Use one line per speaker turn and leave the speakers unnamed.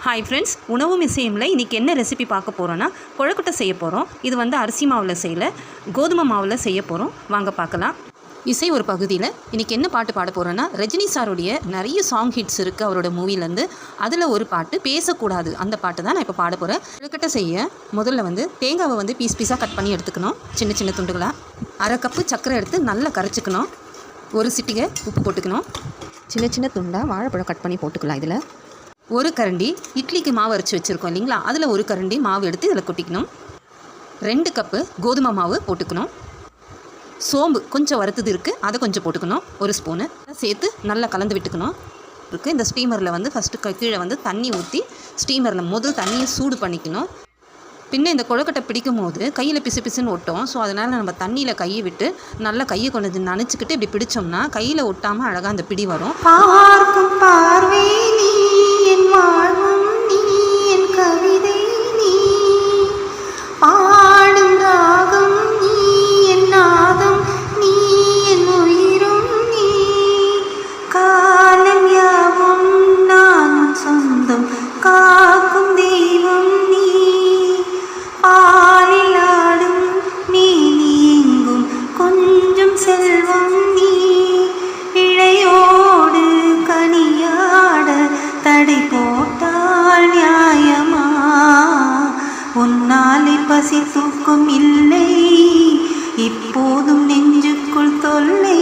Hi friends, உணவும் இசையும்ல இன்றைக்கி என்ன ரெசிபி பார்க்க போகிறோன்னா கொழுக்கட்டை செய்ய போகிறோம். இது வந்து அரிசி மாவில் செய்யலை, கோதுமை மாவில் செய்ய போகிறோம். வாங்க பார்க்கலாம். இசை ஒரு பகுதியில் இன்றைக்கி என்ன பாட்டு பாட போகிறோன்னா, ரஜினி சாருடைய நிறைய சாங் ஹிட்ஸ் இருக்குது அவரோட மூவிலேருந்து. அதில் ஒரு பாட்டு பேசக்கூடாது, அந்த பாட்டு தான் நான் இப்போ பாட போகிறேன். கொழுக்கட்டை செய்ய முதல்ல வந்து தேங்காவை வந்து பீஸாக கட் பண்ணி எடுத்துக்கணும், சின்ன சின்ன துண்டுகளாக. அரை கப்பு சர்க்கரை எடுத்து நல்லா கரைச்சிக்கணும். ஒரு சிட்டிகை உப்பு போட்டுக்கணும். சின்ன சின்ன துண்டாக வாழைப்பழம் கட் பண்ணி போட்டுக்கலாம். இதில் ஒரு கரண்டி இட்லிக்கு மாவு அரைச்சி வச்சுருக்கோம் இல்லைங்களா, அதில் ஒரு கரண்டி மாவு எடுத்து இதில் கொட்டிக்கணும். 2 கப்பு கோதுமை மாவு போட்டுக்கணும். சோம்பு கொஞ்சம் வறுத்தது இருக்குது, அதை கொஞ்சம் போட்டுக்கணும். 1 ஸ்பூனு சேர்த்து நல்லா கலந்து விட்டுக்கணும். இந்த ஸ்டீமரில் வந்து ஃபஸ்ட்டு கீழே வந்து தண்ணி ஊற்றி ஸ்டீமரில் முதல் தண்ணியை சூடு பண்ணிக்கணும். பின்ன இந்த கொழுக்கட்டை பிடிக்கும் போது கையில் பிசுன்னு ஒட்டும். ஸோ அதனால் நம்ம தண்ணியில் கையை விட்டு நல்லா கையை கொஞ்சம் நனைச்சிக்கிட்டு இப்படி பிடிச்சோம்னா கையில் ஒட்டாமல் அழகாக அந்த பிடி வரும்.
பார்க்கும் பார்வை நீ, என் வாழ்வும் நீ, என் கவிதை நீ, பாடும் ராகம் நீ, என் நாதம் நீ, என் உயிரும் நீ, காலம் யாவும் நான் சொந்தம் காக்கும் தெய்வம் நீ, பாலில் ஆடும் மேனி எங்கும் கொஞ்சம் செல்வம் நீ, இழையோடு கனியாட தடை போட்டால் நியாயமா, உன்னாலே பசி தூக்கம் இல்லை, இப்போதும் நெஞ்சுக்குள் தொல்லை.